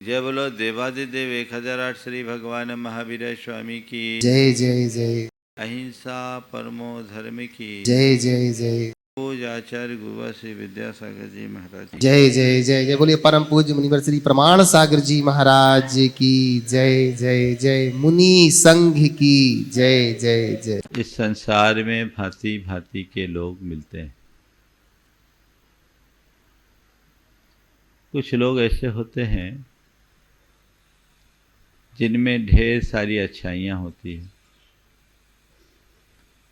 जय बोलो देवादिदेव 1008 श्री भगवान महावीर स्वामी की जय जय जय अहिंसा परमो धर्म की जय जय जय पूज आचार्य गुरु श्री विद्यासागर जी महाराज की जय जय जय जय बोलिए परम पूज्य मुनिवर श्री प्रमाण सागर जी महाराज की जय जय जय मुनि संघ की जय जय जय। इस संसार में भांति भांति के लोग मिलते हैं। कुछ लोग ऐसे होते हैं जिनमें ढेर सारी अच्छाइयाँ होती हैं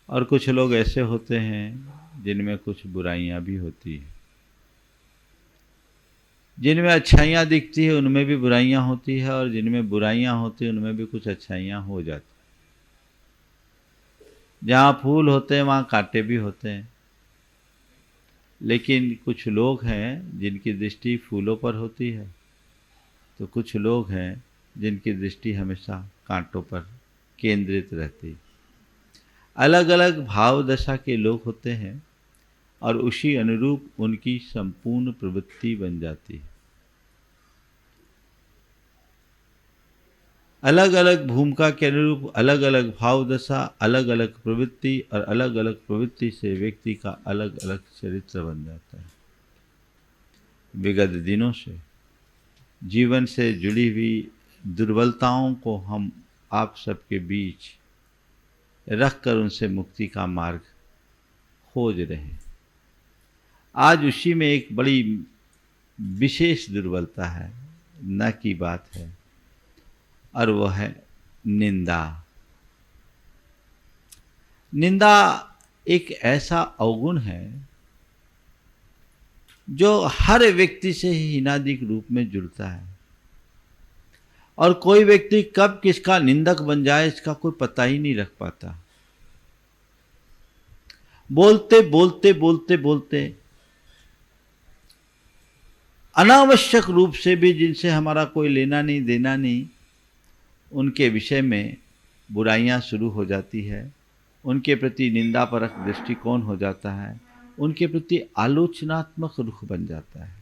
और कुछ लोग ऐसे होते हैं जिनमें कुछ बुराइयाँ भी होती हैं। जिनमें अच्छाइयाँ दिखती है उनमें भी बुराइयाँ होती है और जिनमें बुराइयाँ होती हैं उनमें भी कुछ अच्छाइयाँ हो जाती हैं। जहाँ फूल होते हैं वहाँ कांटे भी होते हैं, लेकिन कुछ लोग हैं जिनकी दृष्टि फूलों पर होती है तो कुछ लोग हैं जिनकी दृष्टि हमेशा कांटों पर केंद्रित रहती है। अलग अलग भाव दशा के लोग होते हैं और उसी अनुरूप उनकी संपूर्ण प्रवृत्ति बन जाती है। अलग अलग भूमिका के अनुरूप अलग अलग भाव दशा, अलग अलग प्रवृत्ति और अलग अलग प्रवृत्ति से व्यक्ति का अलग अलग चरित्र बन जाता है। विगत दिनों से जीवन से जुड़ी हुई दुर्बलताओं को हम आप सबके बीच रखकर उनसे मुक्ति का मार्ग खोज रहे हैं। आज उसी में एक बड़ी विशेष दुर्बलता है, न की बात है, और वह है निंदा। निंदा एक ऐसा अवगुण है जो हर व्यक्ति से ही हिनादिक रूप में जुड़ता है और कोई व्यक्ति कब किसका निंदक बन जाए इसका कोई पता ही नहीं रख पाता। बोलते बोलते बोलते बोलते अनावश्यक रूप से भी जिनसे हमारा कोई लेना नहीं देना नहीं, उनके विषय में बुराइयां शुरू हो जाती है, उनके प्रति निंदापरक दृष्टिकोण हो जाता है, उनके प्रति आलोचनात्मक रुख बन जाता है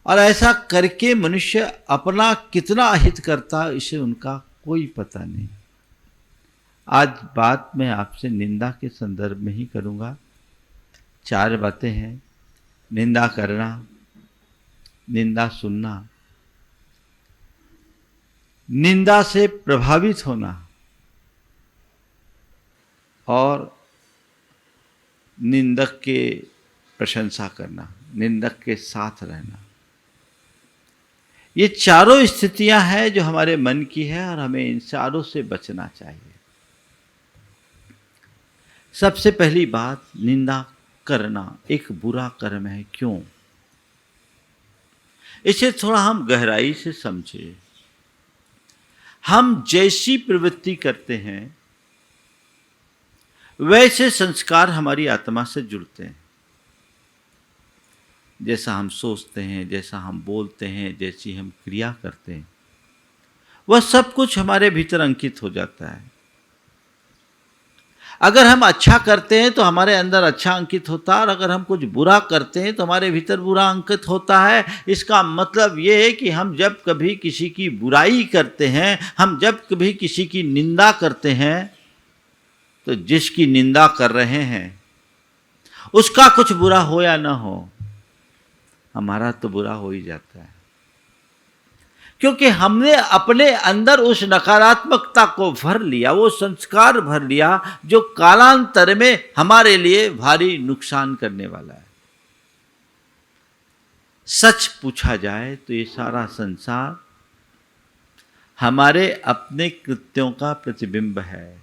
और ऐसा करके मनुष्य अपना कितना अहित करता है इसे उनका कोई पता नहीं। आज बात मैं आपसे निंदा के संदर्भ में ही करूँगा। 4 बातें हैं: निंदा करना, निंदा सुनना, निंदा से प्रभावित होना और निंदक के प्रशंसा करना, निंदक के साथ रहना। ये चारों स्थितियां हैं जो हमारे मन की है और हमें इन चारों से बचना चाहिए। सबसे पहली बात, निंदा करना एक बुरा कर्म है। क्यों? इसे थोड़ा हम गहराई से समझें। हम जैसी प्रवृत्ति करते हैं वैसे संस्कार हमारी आत्मा से जुड़ते हैं। जैसा हम सोचते हैं, जैसा हम बोलते हैं, जैसी हम क्रिया करते हैं, वह सब कुछ हमारे भीतर अंकित हो जाता है। अगर हम अच्छा करते हैं तो हमारे अंदर अच्छा अंकित होता है और अगर हम कुछ बुरा करते हैं तो हमारे भीतर बुरा अंकित होता है। इसका मतलब ये है कि हम जब कभी किसी की बुराई करते हैं, हम जब कभी किसी की निंदा करते हैं, तो जिसकी निंदा कर रहे हैं उसका कुछ बुरा हो या ना हो, हमारा तो बुरा हो ही जाता है, क्योंकि हमने अपने अंदर उस नकारात्मकता को भर लिया, वो संस्कार भर लिया जो कालांतर में हमारे लिए भारी नुकसान करने वाला है। सच पूछा जाए तो ये सारा संसार हमारे अपने कृत्यों का प्रतिबिंब है।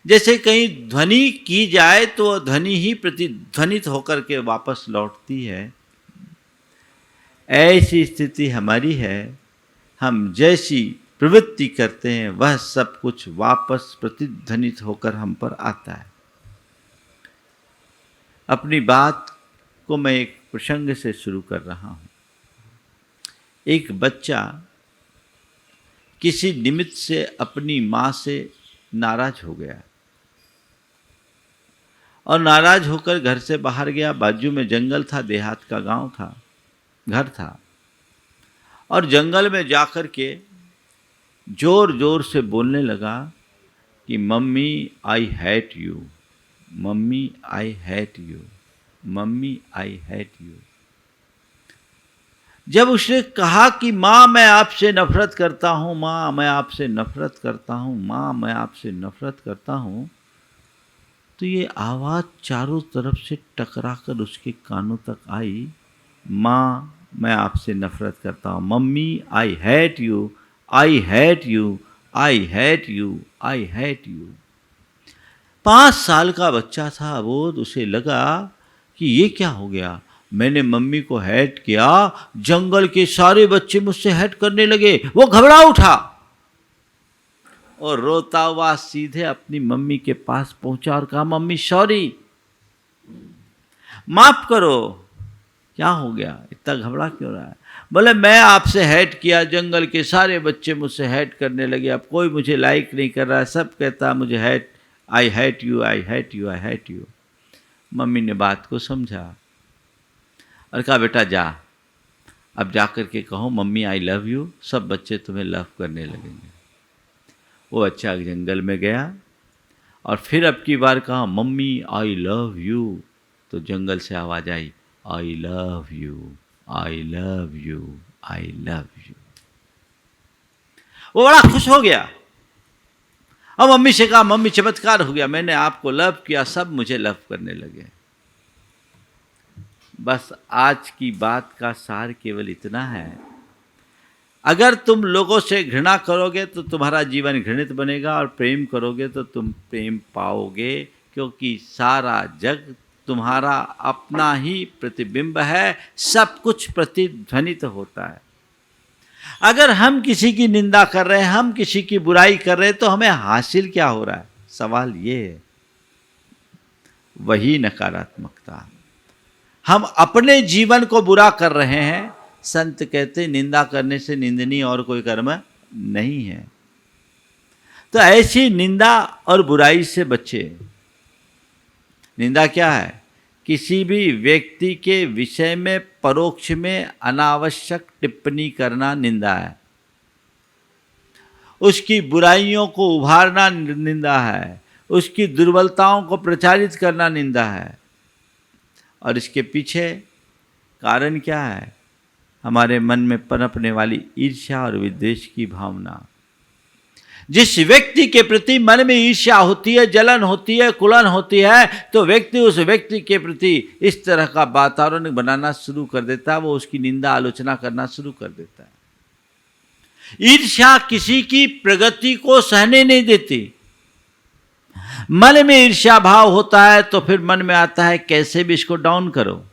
जैसे कहीं ध्वनि की जाए तो ध्वनि ही प्रतिध्वनित होकर के वापस लौटती है, ऐसी स्थिति हमारी है। हम जैसी प्रवृत्ति करते हैं वह सब कुछ वापस प्रतिध्वनित होकर हम पर आता है। अपनी बात को मैं एक प्रसंग से शुरू कर रहा हूँ। एक बच्चा किसी निमित्त से अपनी माँ से नाराज हो गया और नाराज होकर घर से बाहर गया। बाजू में जंगल था, देहात का गांव था, घर था, और जंगल में जाकर के जोर जोर से बोलने लगा कि mummy I hate you, mummy I hate you, mummy I hate you. जब उसने कहा कि माँ मैं आपसे नफरत करता हूँ, माँ मैं आपसे नफरत करता हूँ, माँ मैं आपसे नफरत करता हूँ, तो ये आवाज़ चारों तरफ से टकरा कर उसके कानों तक आई, माँ मैं आपसे नफरत करता हूँ, mummy I hate you, I hate you, I hate you, I hate you. 5 साल का बच्चा था वो, उसे लगा कि ये क्या हो गया, मैंने मम्मी को हेट किया, जंगल के सारे बच्चे मुझसे हेट करने लगे। वो घबरा उठा और रोता हुआ सीधे अपनी मम्मी के पास पहुंचा और कहा, मम्मी सॉरी, माफ करो। क्या हो गया, इतना घबरा क्यों रहा है? बोले मैं आपसे हेट किया, जंगल के सारे बच्चे मुझसे हेट करने लगे, अब कोई मुझे लाइक नहीं कर रहा है, सब कहता मुझे hate, I hate you, I hate you, I hate you. Mummy ने बात को समझा और कहा, बेटा जा, अब जा कर के कहो मम्मी आई लव यू, सब बच्चे तुम्हें लव करने लगेंगे। वो बच्चा जंगल में गया और फिर अब की बार कहा मम्मी आई लव यू, तो जंगल से आवाज़ आई, I love you, I love you, I love you. वो बड़ा खुश हो गया और मम्मी से कहा, मम्मी चमत्कार हो गया, मैंने आपको लव किया, सब मुझे लव करने लगे। बस आज की बात का सार केवल इतना है, अगर तुम लोगों से घृणा करोगे तो तुम्हारा जीवन घृणित बनेगा, और प्रेम करोगे तो तुम प्रेम पाओगे, क्योंकि सारा जग तुम्हारा अपना ही प्रतिबिंब है, सब कुछ प्रतिध्वनित होता है। अगर हम किसी की निंदा कर रहे हैं, हम किसी की बुराई कर रहे हैं, तो हमें हासिल क्या हो रहा है? सवाल ये है, वही नकारात्मकता। हम अपने जीवन को बुरा कर रहे हैं। संत कहते निंदा करने से निंदनीय और कोई कर्म नहीं है। तो ऐसी निंदा और बुराई से बचे। निंदा क्या है? किसी भी व्यक्ति के विषय में परोक्ष में अनावश्यक टिप्पणी करना निंदा है। उसकी बुराइयों को उभारना निंदा है। उसकी दुर्बलताओं को प्रचारित करना निंदा है। और इसके पीछे कारण क्या है? हमारे मन में पनपने वाली ईर्ष्या और विद्वेष की भावना। जिस व्यक्ति के प्रति मन में ईर्ष्या होती है, जलन होती है, कुलन होती है, तो व्यक्ति उस व्यक्ति के प्रति इस तरह का वातावरण बनाना शुरू कर देता है, वो उसकी निंदा आलोचना करना शुरू कर देता है। ईर्ष्या किसी की प्रगति को सहने नहीं देती। मन में ईर्ष्या भाव होता है तो फिर मन में आता है कैसे भी इसको डाउन करो,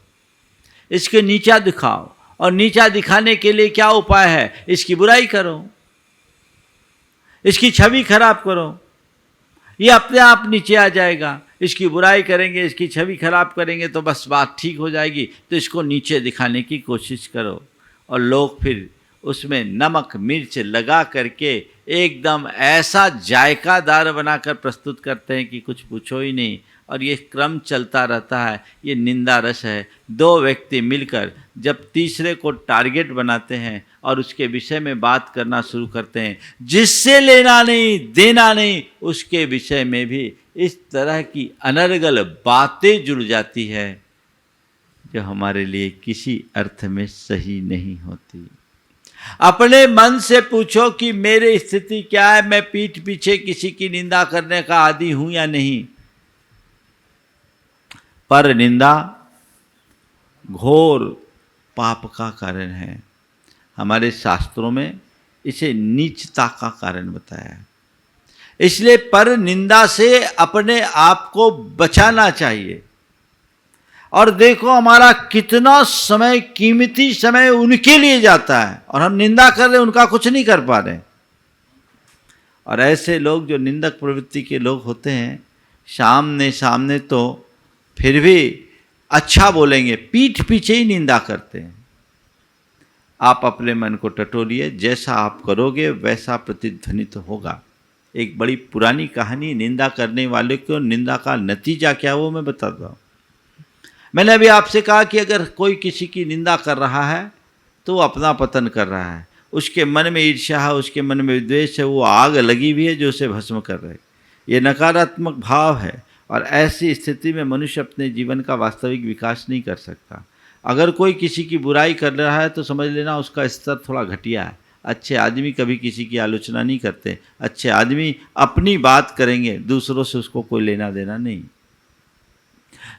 इसके नीचा दिखाओ, और नीचा दिखाने के लिए क्या उपाय है? इसकी बुराई करो, इसकी छवि खराब करो, ये अपने आप नीचे आ जाएगा। इसकी बुराई करेंगे, इसकी छवि खराब करेंगे तो बस बात ठीक हो जाएगी। तो इसको नीचे दिखाने की कोशिश करो, और लोग फिर उसमें नमक मिर्च लगा करके एकदम ऐसा जायकादार बनाकर प्रस्तुत करते हैं कि कुछ पूछो ही नहीं। और ये क्रम चलता रहता है। ये निंदा रस है। दो व्यक्ति मिलकर जब तीसरे को टारगेट बनाते हैं और उसके विषय में बात करना शुरू करते हैं, जिससे लेना नहीं देना नहीं, उसके विषय में भी इस तरह की अनर्गल बातें जुड़ जाती है जो हमारे लिए किसी अर्थ में सही नहीं होती। अपने मन से पूछो कि मेरी स्थिति क्या है, मैं पीठ पीछे किसी की निंदा करने का आदी हूं या नहीं। पर निंदा घोर पाप का कारण है। हमारे शास्त्रों में इसे नीचता का कारण बताया है। इसलिए पर निंदा से अपने आप को बचाना चाहिए। और देखो हमारा कितना समय, कीमती समय उनके लिए जाता है, और हम निंदा कर रहे, उनका कुछ नहीं कर पा रहे। और ऐसे लोग जो निंदक प्रवृत्ति के लोग होते हैं, सामने सामने तो फिर भी अच्छा बोलेंगे, पीठ पीछे ही निंदा करते हैं। आप अपने मन को टटोलिए, जैसा आप करोगे वैसा प्रतिध्वनित होगा। एक बड़ी पुरानी कहानी, निंदा करने वाले को निंदा का नतीजा क्या वो मैं बताता हूँ। मैंने अभी आपसे कहा कि अगर कोई किसी की निंदा कर रहा है तो वो अपना पतन कर रहा है। उसके मन में ईर्ष्या है, उसके मन में विद्वेष है, वो आग लगी हुई है जो उसे भस्म कर रहे। ये नकारात्मक भाव है और ऐसी स्थिति में मनुष्य अपने जीवन का वास्तविक विकास नहीं कर सकता। अगर कोई किसी की बुराई कर रहा है तो समझ लेना उसका स्तर थोड़ा घटिया है। अच्छे आदमी कभी किसी की आलोचना नहीं करते। अच्छे आदमी अपनी बात करेंगे, दूसरों से उसको कोई लेना देना नहीं।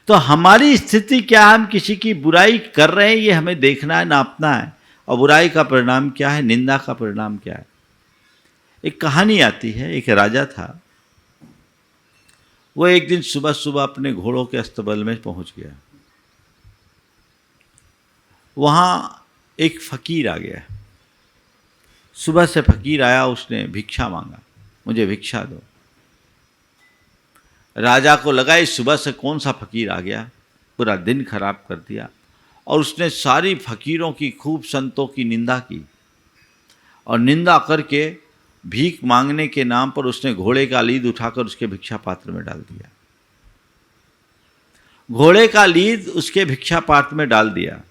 तो हमारी स्थिति क्या है, हम किसी की बुराई कर रहे हैं, ये हमें देखना है, नापना है। और बुराई का परिणाम क्या है, निंदा का परिणाम क्या है। एक कहानी आती है, एक राजा था, वो एक दिन सुबह सुबह अपने घोड़ों के अस्तबल में पहुंच गया। वहां एक फकीर आ गया। सुबह से फकीर आया, उसने भिक्षा मांगा, मुझे भिक्षा दो। राजा को लगा इस सुबह से कौन सा फकीर आ गया, पूरा दिन खराब कर दिया। और उसने सारी फकीरों की, खूब संतों की निंदा की। और निंदा करके भीख मांगने के नाम पर उसने घोड़े का लीद उठाकर उसके भिक्षा पात्र में डाल दिया। घोड़े का लीद उसके भिक्षा पात्र में डाल दिया।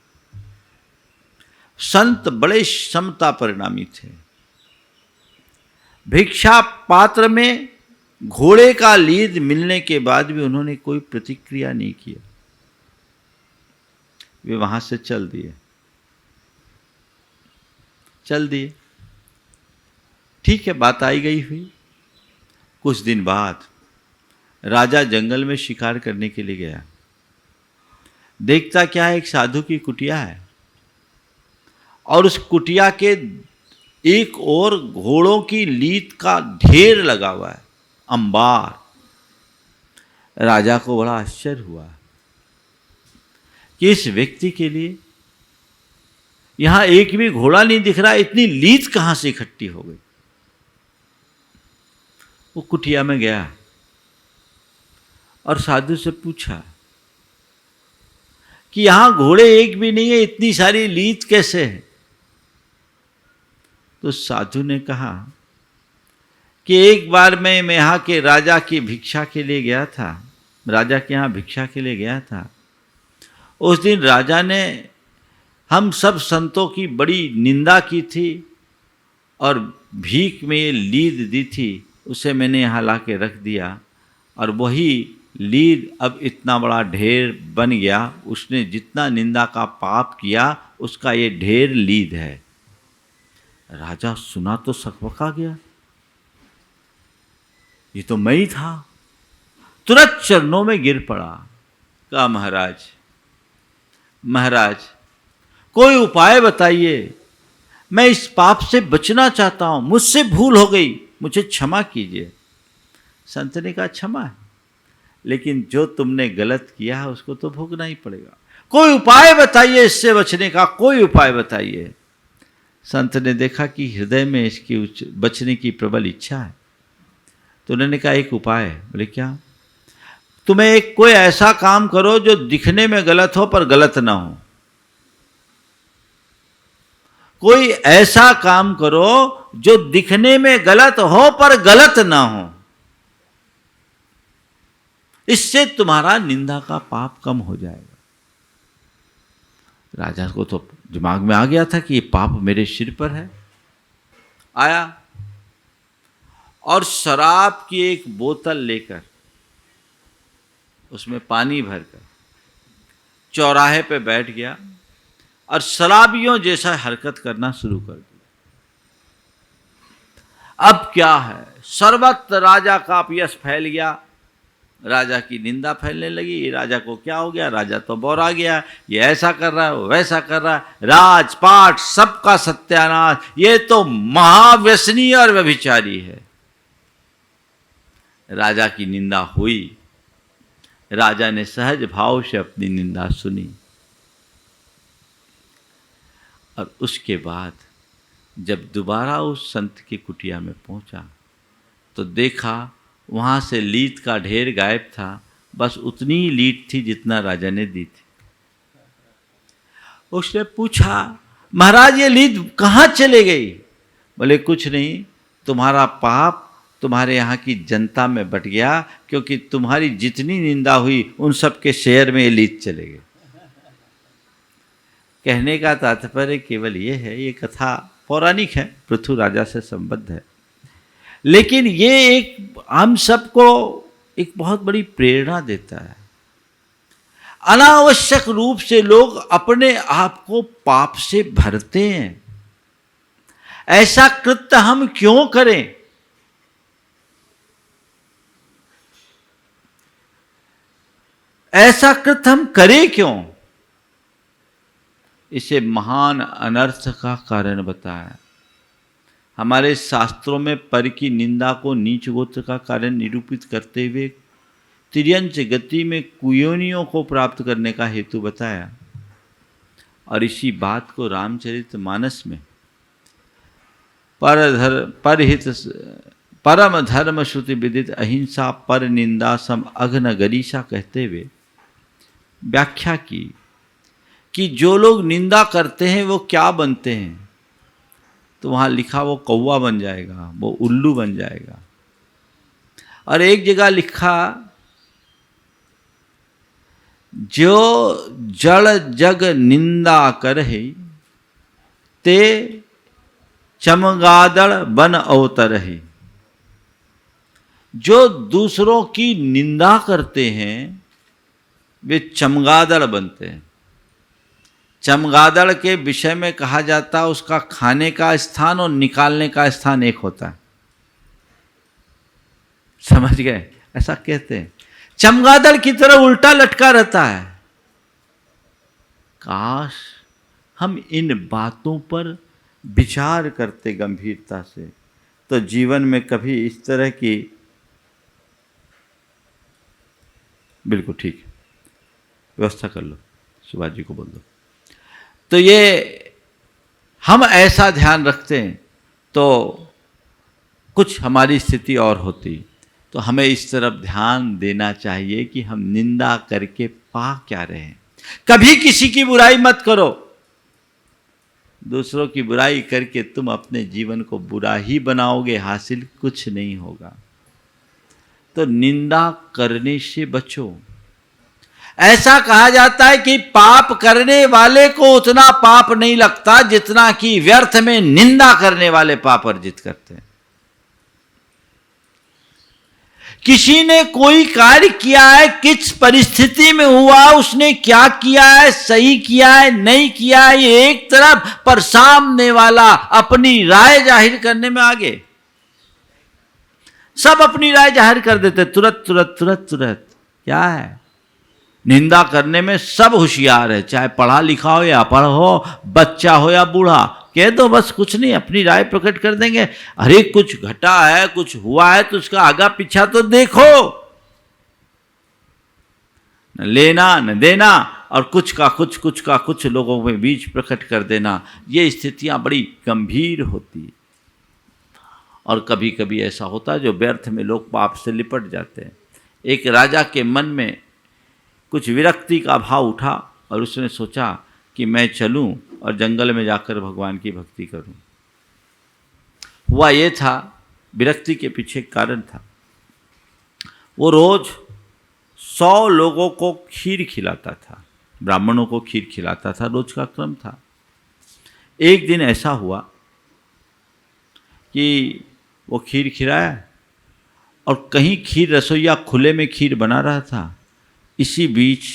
संत बड़े समता परिणामी थे। भिक्षा पात्र में घोड़े का लीद मिलने के बाद भी उन्होंने कोई प्रतिक्रिया नहीं किया। वे वहां से चल दिए। ठीक है, बात आई गई हुई। कुछ दिन बाद राजा जंगल में शिकार करने के लिए गया। देखता क्या है, एक साधु की कुटिया है और उस कुटिया के एक ओर घोड़ों की लीद का ढेर लगा हुआ है, अंबार। राजा को बड़ा आश्चर्य हुआ कि इस व्यक्ति के लिए यहां एक भी घोड़ा नहीं दिख रहा, इतनी लीद कहां से इकट्ठी हो गई। वो कुटिया में गया और साधु से पूछा कि यहां घोड़े एक भी नहीं है, इतनी सारी लीद कैसे है। तो साधु ने कहा कि एक बार मैं यहाँ के राजा की भिक्षा के लिए गया था, राजा के यहाँ भिक्षा के लिए गया था। उस दिन राजा ने हम सब संतों की बड़ी निंदा की थी और भीख में ये लीद दी थी, उसे मैंने यहाँ ला के रख दिया और वही लीद अब इतना बड़ा ढेर बन गया। उसने जितना निंदा का पाप किया उसका ये ढेर लीद है। राजा सुना तो सकबका गया, ये तो मैं ही था। तुरंत चरणों में गिर पड़ा। कहा महाराज कोई उपाय बताइए, मैं इस पाप से बचना चाहता हूं, मुझसे भूल हो गई, मुझे क्षमा कीजिए। संत ने कहा क्षमा है, लेकिन जो तुमने गलत किया है उसको तो भोगना ही पड़ेगा। कोई उपाय बताइए इससे बचने का, कोई उपाय बताइए। संत ने देखा कि हृदय में इसकी बचने की प्रबल इच्छा है, तो उन्होंने कहा एक उपाय है। बोले क्या? तुम्हें एक कोई ऐसा काम करो जो दिखने में गलत हो पर गलत ना हो। कोई ऐसा काम करो जो दिखने में गलत हो पर गलत ना हो, इससे तुम्हारा निंदा का पाप कम हो जाएगा। राजा को तो दिमाग में आ गया था कि ये पाप मेरे सिर पर है। आया और शराब की एक बोतल लेकर उसमें पानी भरकर चौराहे पे बैठ गया और शराबियों जैसा हरकत करना शुरू कर दिया। अब क्या है, सर्वत्र राजा का यश फैल गया, राजा की निंदा फैलने लगी। राजा को क्या हो गया, राजा तो बौरा गया, ये ऐसा कर रहा है, वैसा कर रहा है, राजपाट सबका सत्यानाश, ये तो महाव्यसनी और व्यभिचारी है। राजा की निंदा हुई। राजा ने सहज भाव से अपनी निंदा सुनी और उसके बाद जब दोबारा उस संत की कुटिया में पहुंचा तो देखा वहां से लीद का ढेर गायब था, बस उतनी ही लीद थी जितना राजा ने दी थी। उसने पूछा महाराज ये लीद कहाँ चले गई? बोले कुछ नहीं, तुम्हारा पाप तुम्हारे यहाँ की जनता में बट गया, क्योंकि तुम्हारी जितनी निंदा हुई उन सब के शेयर में ये लीद चले गए। कहने का तात्पर्य केवल ये है, ये कथा पौराणिक है, पृथु राजा से संबद्ध है, लेकिन ये एक हम सबको एक बहुत बड़ी प्रेरणा देता है। अनावश्यक रूप से लोग अपने आप को पाप से भरते हैं। ऐसा कृत्य हम क्यों करें? ऐसा कृत्य हम करें क्यों? इसे महान अनर्थ का कारण बताया। हमारे शास्त्रों में पर की निंदा को नीच गोत्र का कारण निरूपित करते हुए तिर्यंच गति में कुयोनियों को प्राप्त करने का हेतु बताया। और इसी बात को रामचरितमानस में परम धर्म श्रुति विदित अहिंसा पर निंदा सम अघ्न गरीषा कहते हुए व्याख्या की कि जो लोग निंदा करते हैं वो क्या बनते हैं। तो वहाँ लिखा वो कौवा बन जाएगा, वो उल्लू बन जाएगा। और एक जगह लिखा जो जड़ जग निंदा करहि ते चमगादड़ बन अवतरहि। जो दूसरों की निंदा करते हैं वे चमगादड़ बनते हैं। चमगादड़ के विषय में कहा जाता है उसका खाने का स्थान और निकालने का स्थान एक होता है। समझ गए? ऐसा कहते हैं, चमगादड़ की तरह उल्टा लटका रहता है। काश हम इन बातों पर विचार करते गंभीरता से, तो जीवन में कभी इस तरह की, बिल्कुल ठीक है, व्यवस्था कर लो, सुभाष जी को बोल दो। तो ये हम ऐसा ध्यान रखते हैं तो कुछ हमारी स्थिति और होती। तो हमें इस तरफ ध्यान देना चाहिए कि हम निंदा करके पा क्या रहे हैं। कभी किसी की बुराई मत करो। दूसरों की बुराई करके तुम अपने जीवन को बुरा ही बनाओगे, हासिल कुछ नहीं होगा। तो निंदा करने से बचो। ऐसा कहा जाता है कि पाप करने वाले को उतना पाप नहीं लगता जितना कि व्यर्थ में निंदा करने वाले पाप अर्जित करते हैं। किसी ने कोई कार्य किया है, किस परिस्थिति में हुआ, उसने क्या किया है, सही किया है, नहीं किया है, ये एक तरफ, पर सामने वाला अपनी राय जाहिर करने में आगे। सब अपनी राय जाहिर कर देते तुरंत तुरंत तुरंत तुरंत। क्या है? निंदा करने में सब होशियार है, चाहे पढ़ा लिखा हो या अपढ़ हो, बच्चा हो या बूढ़ा। कह दो बस, कुछ नहीं, अपनी राय प्रकट कर देंगे। अरे कुछ घटा है, कुछ हुआ है तो उसका आगा पीछा तो देखो। न लेना न देना, और कुछ का कुछ लोगों में बीच प्रकट कर देना। ये स्थितियां बड़ी गंभीर होती। और कभी कभी ऐसा होता है जो व्यर्थ में लोग पाप से लिपट जाते हैं। एक राजा के मन में कुछ विरक्ति का भाव उठा और उसने सोचा कि मैं चलूं और जंगल में जाकर भगवान की भक्ति करूं। हुआ ये था, विरक्ति के पीछे कारण था, वो रोज 100 लोगों को खीर खिलाता था, ब्राह्मणों को खीर खिलाता था, रोज का क्रम था। एक दिन ऐसा हुआ कि वो खीर खिलाया और कहीं खीर रसोईया खुले में खीर बना रहा था। इसी बीच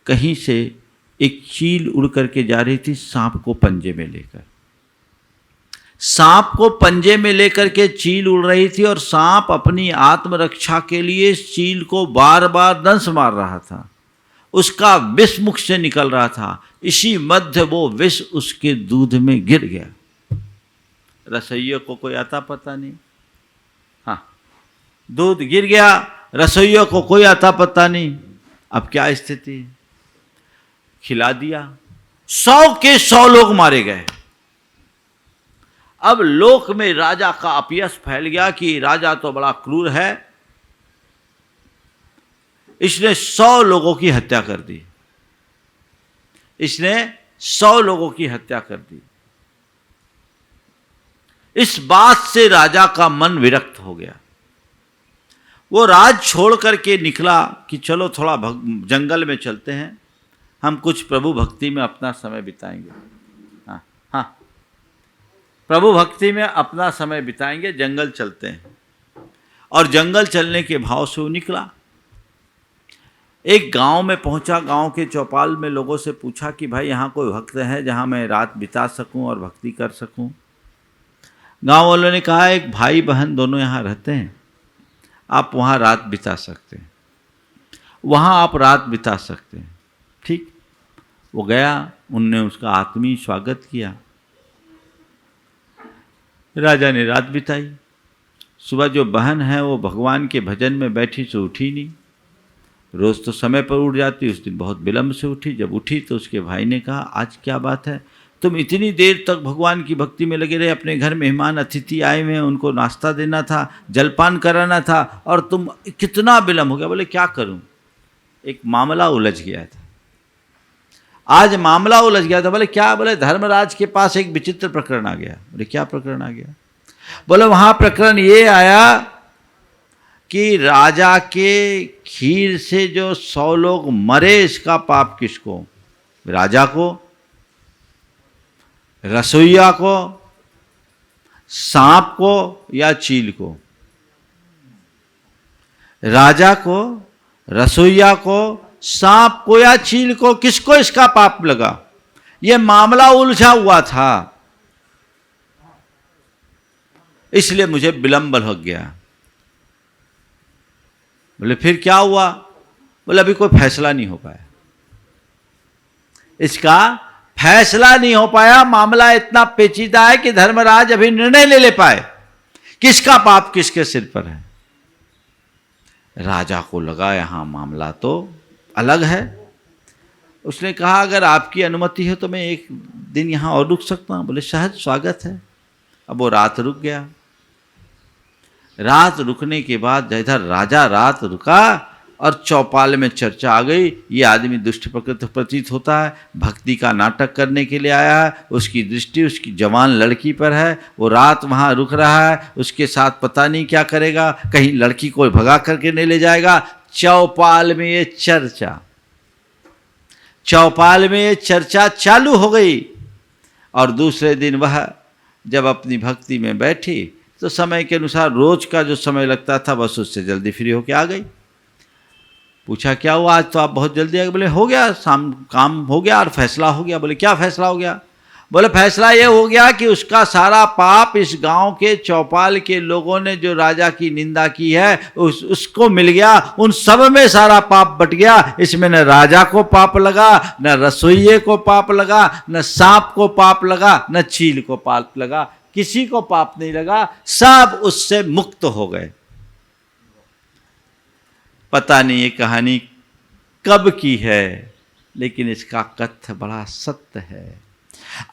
कहीं से एक चील उड़ करके जा रही थी सांप को पंजे में लेकर। सांप को पंजे में लेकर के चील उड़ रही थी और सांप अपनी आत्मरक्षा के लिए इस चील को बार बार दंश मार रहा था। उसका विष मुख से निकल रहा था। इसी मध्य वो विष उसके दूध में गिर गया। रसोइये को कोई आता पता नहीं। हाँ, दूध गिर गया, रसोइये को कोई आता पता नहीं। अब क्या स्थिति? खिला दिया, 100 के 100 लोग मारे गए। अब लोक में राजा का अपयश फैल गया कि राजा तो बड़ा क्रूर है, इसने 100 लोगों की हत्या कर दी। इसने 100 लोगों की हत्या कर दी। इस बात से राजा का मन विरक्त हो गया। वो राज छोड़ करके निकला कि चलो थोड़ा जंगल में चलते हैं, हम कुछ प्रभु भक्ति में अपना समय बिताएंगे। हाँ हाँ, प्रभु भक्ति में अपना समय बिताएंगे, जंगल चलते हैं। और जंगल चलने के भाव से वो निकला, एक गांव में पहुंचा। गांव के चौपाल में लोगों से पूछा कि भाई यहाँ कोई भक्त है जहाँ मैं रात बिता सकूं और भक्ति कर सकूं। गांव वालों ने कहा एक भाई बहन दोनों यहाँ रहते हैं, आप वहाँ रात बिता सकते हैं, वहाँ आप रात बिता सकते हैं। ठीक, वो गया, उनने उसका आत्मीय स्वागत किया। राजा ने रात बिताई। सुबह जो बहन है वो भगवान के भजन में बैठी तो उठी नहीं, रोज़ तो समय पर उठ जाती, उस दिन बहुत विलम्ब से उठी। जब उठी तो उसके भाई ने कहा आज क्या बात है, तुम इतनी देर तक भगवान की भक्ति में लगे रहे, अपने घर मेहमान अतिथि आए हुए हैं, उनको नाश्ता देना था, जलपान कराना था, और तुम कितना विलम्ब हो गया। बोले क्या करूं, एक मामला उलझ गया था, आज मामला उलझ गया था। बोले क्या? बोले धर्मराज के पास एक विचित्र प्रकरण आ गया। बोले क्या प्रकरण आ गया? बोले वहां प्रकरण ये आया कि राजा के खीर से जो 100 लोग मरे, इसका पाप किसको? राजा को, रसोइया को, सांप को या चील को? राजा को, रसोइया को, सांप को या चील को? किसको इसका पाप लगा? यह मामला उलझा हुआ था, इसलिए मुझे विलंब हो गया। बोले फिर क्या हुआ? बोले अभी कोई फैसला नहीं हो पाया, इसका फैसला नहीं हो पाया। मामला इतना पेचीदा है कि धर्मराज अभी निर्णय ले पाए किसका पाप किसके सिर पर है। राजा को लगा यहां मामला तो अलग है। उसने कहा अगर आपकी अनुमति है तो मैं एक दिन यहां और रुक सकता हूं। बोले सहज स्वागत है। अब वो रात रुक गया। रात रुकने के बाद इधर राजा रात रुका और चौपाल में चर्चा आ गई, ये आदमी दुष्ट प्रकृति प्रतीत होता है, भक्ति का नाटक करने के लिए आया है, उसकी दृष्टि उसकी जवान लड़की पर है, वो रात वहाँ रुक रहा है, उसके साथ पता नहीं क्या करेगा, कहीं लड़की को भगा करके नहीं ले जाएगा। चौपाल में ये चर्चा चालू हो गई। और दूसरे दिन वह जब अपनी भक्ति में बैठी तो समय के अनुसार रोज का जो समय लगता था बस उससे जल्दी फ्री होके आ गई। पूछा क्या हुआ आज तो आप बहुत जल्दी आ गए? बोले हो गया, शाम काम हो गया और फैसला हो गया। बोले क्या फैसला हो गया? बोले फैसला ये हो गया कि उसका सारा पाप इस गांव के चौपाल के लोगों ने जो राजा की निंदा की है उसको मिल गया, उन सब में सारा पाप बट गया। इसमें न राजा को पाप लगा, न रसोइये को पाप लगा, न सांप को पाप लगा, न चील को पाप लगा, किसी को पाप नहीं लगा, सब उससे मुक्त हो गए। पता नहीं ये कहानी कब की है, लेकिन इसका कथ्य बड़ा सत्य है।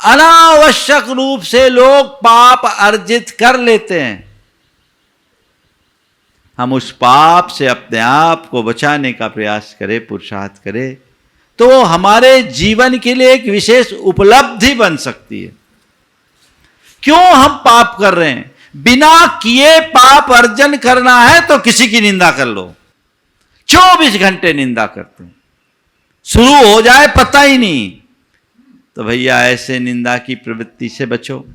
अनावश्यक रूप से लोग पाप अर्जित कर लेते हैं। हम उस पाप से अपने आप को बचाने का प्रयास करें, पुरुषार्थ करें, तो हमारे जीवन के लिए एक विशेष उपलब्धि बन सकती है। क्यों हम पाप कर रहे हैं? बिना किए पाप अर्जन करना है तो किसी की निंदा कर लो, 24 घंटे निंदा करते हैं, शुरू हो जाए पता ही नहीं। तो भैया ऐसे निंदा की प्रवृत्ति से बचो।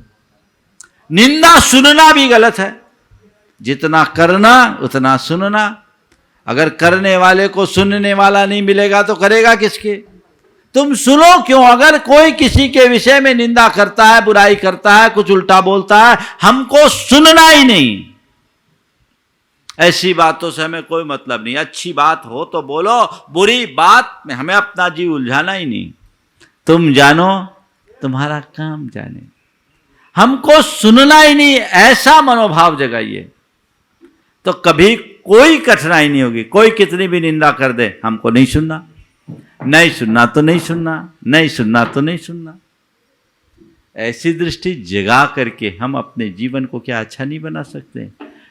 निंदा सुनना भी गलत है, जितना करना उतना सुनना। अगर करने वाले को सुनने वाला नहीं मिलेगा तो करेगा किसके? तुम सुनो क्यों? अगर कोई किसी के विषय में निंदा करता है, बुराई करता है, कुछ उल्टा बोलता है, हमको सुनना ही नहीं। ऐसी बातों से हमें कोई मतलब नहीं। अच्छी बात हो तो बोलो, बुरी बात में हमें अपना जीव उलझाना ही नहीं। तुम जानो तुम्हारा काम जाने, हमको सुनना ही नहीं, ऐसा मनोभाव जगाइए तो कभी कोई कठिनाई नहीं होगी। कोई कितनी भी निंदा कर दे, हमको नहीं सुनना, नहीं सुनना तो नहीं सुनना, नहीं सुनना तो नहीं सुनना। ऐसी दृष्टि जगा करके हम अपने जीवन को क्या अच्छा नहीं बना सकते?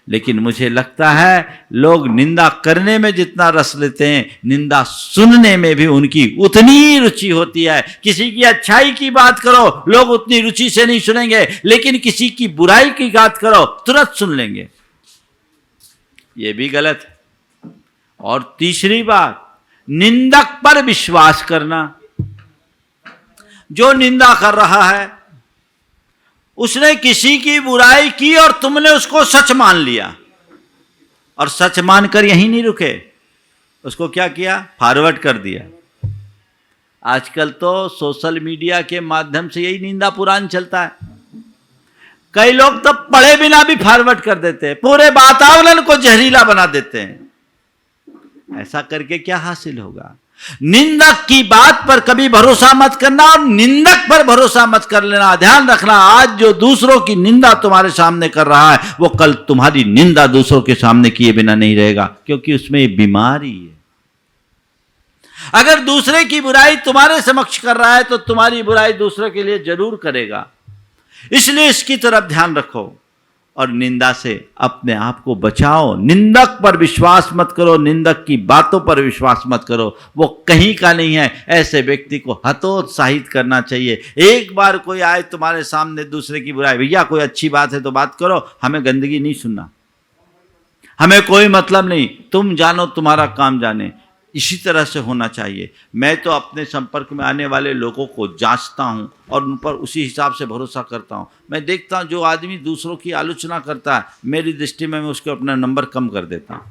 लेकिन मुझे लगता है लोग निंदा करने में जितना रस लेते हैं, निंदा सुनने में भी उनकी उतनी रुचि होती है। किसी की अच्छाई की बात करो, लोग उतनी रुचि से नहीं सुनेंगे, लेकिन किसी की बुराई की बात करो तुरंत सुन लेंगे। ये भी गलत है। और तीसरी बात, निंदक पर विश्वास करना। जो निंदा कर रहा है, उसने किसी की बुराई की और तुमने उसको सच मान लिया, और सच मानकर यहीं नहीं रुके, उसको क्या किया, फॉरवर्ड कर दिया। आजकल तो सोशल मीडिया के माध्यम से यही निंदा पुराण चलता है। कई लोग तो पढ़े बिना भी फॉरवर्ड कर देते हैं, पूरे वातावरण को जहरीला बना देते हैं। ऐसा करके क्या हासिल होगा? निंदक की बात पर कभी भरोसा मत करना और निंदक पर भरोसा मत कर लेना। ध्यान रखना, आज जो दूसरों की निंदा तुम्हारे सामने कर रहा है, वो कल तुम्हारी निंदा दूसरों के सामने किए बिना नहीं रहेगा, क्योंकि उसमें बीमारी है। अगर दूसरे की बुराई तुम्हारे समक्ष कर रहा है, तो तुम्हारी बुराई दूसरे के लिए जरूर करेगा। इसलिए इसकी तरफ ध्यान रखो और निंदा से अपने आप को बचाओ। निंदक पर विश्वास मत करो, निंदक की बातों पर विश्वास मत करो, वो कहीं का नहीं है। ऐसे व्यक्ति को हतोत्साहित करना चाहिए। एक बार कोई आए तुम्हारे सामने दूसरे की बुराई, भैया कोई अच्छी बात है तो बात करो, हमें गंदगी नहीं सुनना, हमें कोई मतलब नहीं, तुम जानो तुम्हारा काम जाने। इसी तरह से होना चाहिए। मैं तो अपने संपर्क में आने वाले लोगों को जांचता हूं और उन पर उसी हिसाब से भरोसा करता हूं। मैं देखता हूं जो आदमी दूसरों की आलोचना करता है, मेरी दृष्टि में मैं उसको अपना नंबर कम कर देता हूं।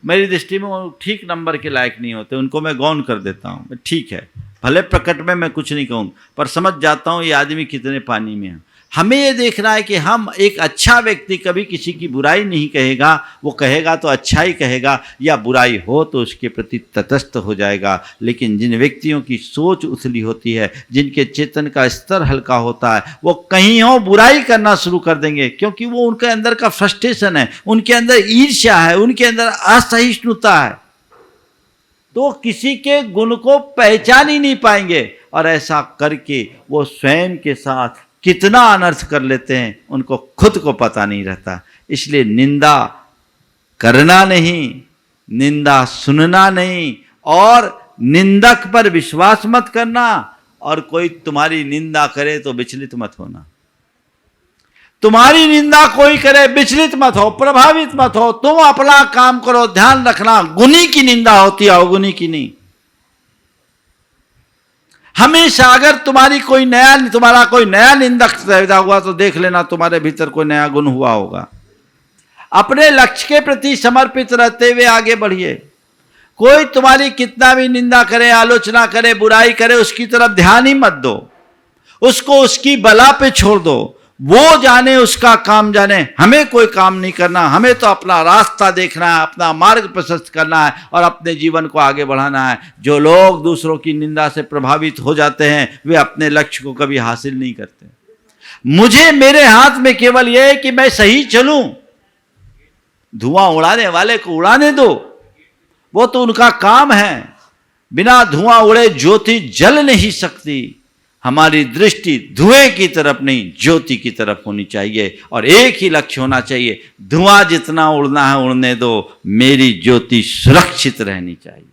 मेरी दृष्टि में वो ठीक नंबर के लायक नहीं होते, उनको मैं गौन कर देता हूं। ठीक है, भले प्रकट में मैं कुछ नहीं कहूँ, पर समझ जाता हूँ ये आदमी कितने पानी में है। हमें ये देखना है कि हम, एक अच्छा व्यक्ति कभी किसी की बुराई नहीं कहेगा, वो कहेगा तो अच्छा ही कहेगा, या बुराई हो तो उसके प्रति तटस्थ हो जाएगा। लेकिन जिन व्यक्तियों की सोच उथली होती है, जिनके चेतन का स्तर हल्का होता है, वो कहीं हो बुराई करना शुरू कर देंगे, क्योंकि वो उनके अंदर का फ्रस्ट्रेशन है, उनके अंदर ईर्ष्या है, उनके अंदर असहिष्णुता है, तो किसी के गुण को पहचान ही नहीं पाएंगे। और ऐसा करके वो स्वयं के साथ कितना अनर्थ कर लेते हैं, उनको खुद को पता नहीं रहता। इसलिए निंदा करना नहीं, निंदा सुनना नहीं, और निंदक पर विश्वास मत करना। और कोई तुम्हारी निंदा करे तो विचलित मत होना। तुम्हारी निंदा कोई करे, विचलित मत हो, प्रभावित मत हो, तुम अपना काम करो। ध्यान रखना, गुणी की निंदा होती है, अवगुणी की नहीं। हमेशा अगर तुम्हारा कोई नया निंदक पैदा हुआ, तो देख लेना तुम्हारे भीतर कोई नया गुण हुआ होगा। अपने लक्ष्य के प्रति समर्पित रहते हुए आगे बढ़िए। कोई तुम्हारी कितना भी निंदा करे, आलोचना करे, बुराई करे, उसकी तरफ ध्यान ही मत दो, उसको उसकी बला पे छोड़ दो। वो जाने, उसका काम जाने, हमें कोई काम नहीं करना। हमें तो अपना रास्ता देखना है, अपना मार्ग प्रशस्त करना है और अपने जीवन को आगे बढ़ाना है। जो लोग दूसरों की निंदा से प्रभावित हो जाते हैं, वे अपने लक्ष्य को कभी हासिल नहीं करते। मुझे, मेरे हाथ में केवल यह है कि मैं सही चलूं। धुआं उड़ाने वाले को उड़ाने दो, वो तो उनका काम है। बिना धुआं उड़े ज्योति जल नहीं सकती। हमारी दृष्टि धुएं की तरफ नहीं, ज्योति की तरफ होनी चाहिए, और एक ही लक्ष्य होना चाहिए, धुआं जितना उड़ना है उड़ने दो, मेरी ज्योति सुरक्षित रहनी चाहिए।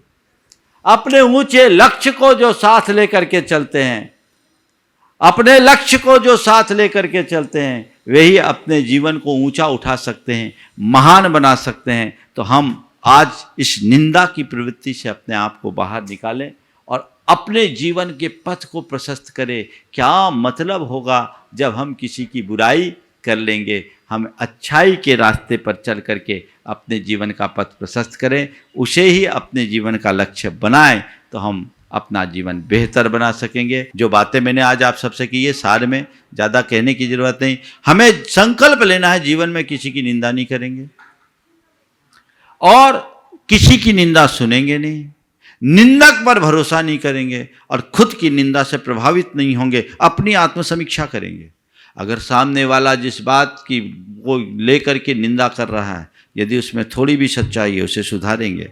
अपने ऊंचे लक्ष्य को जो साथ लेकर के चलते हैं, अपने लक्ष्य को जो साथ लेकर के चलते हैं, वही अपने जीवन को ऊंचा उठा सकते हैं, महान बना सकते हैं। तो हम आज इस निंदा की प्रवृत्ति से अपने आप को बाहर निकालें और अपने जीवन के पथ को प्रशस्त करें। क्या मतलब होगा जब हम किसी की बुराई कर लेंगे? हम अच्छाई के रास्ते पर चल करके अपने जीवन का पथ प्रशस्त करें, उसे ही अपने जीवन का लक्ष्य बनाएं, तो हम अपना जीवन बेहतर बना सकेंगे। जो बातें मैंने आज आप सबसे की है, सार में ज़्यादा कहने की ज़रूरत नहीं। हमें संकल्प लेना है, जीवन में किसी की निंदा नहीं करेंगे और किसी की निंदा सुनेंगे नहीं, निंदक पर भरोसा नहीं करेंगे और खुद की निंदा से प्रभावित नहीं होंगे। अपनी आत्मसमीक्षा करेंगे। अगर सामने वाला जिस बात की वो लेकर के निंदा कर रहा है, यदि उसमें थोड़ी भी सच्चाई है, उसे सुधारेंगे,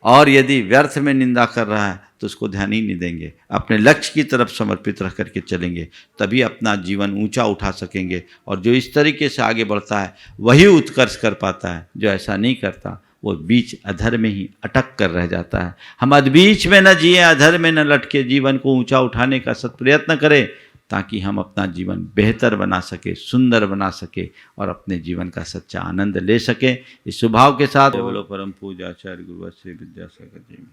और यदि व्यर्थ में निंदा कर रहा है तो उसको ध्यान ही नहीं देंगे। अपने लक्ष्य की तरफ समर्पित रह करके चलेंगे, तभी अपना जीवन ऊंचा उठा सकेंगे। और जो इस तरीके से आगे बढ़ता है, वही उत्कर्ष कर पाता है। जो ऐसा नहीं करता, वो बीच अधर में ही अटक कर रह जाता है। हम बीच में न जिए, अधर में न लटके, जीवन को ऊंचा उठाने का सत प्रयत्न करें, ताकि हम अपना जीवन बेहतर बना सके, सुंदर बना सके और अपने जीवन का सच्चा आनंद ले सकें। इस स्वभाव के साथ बोलो परम पूज्य आचार्य गुरु श्री विद्यासागर जी।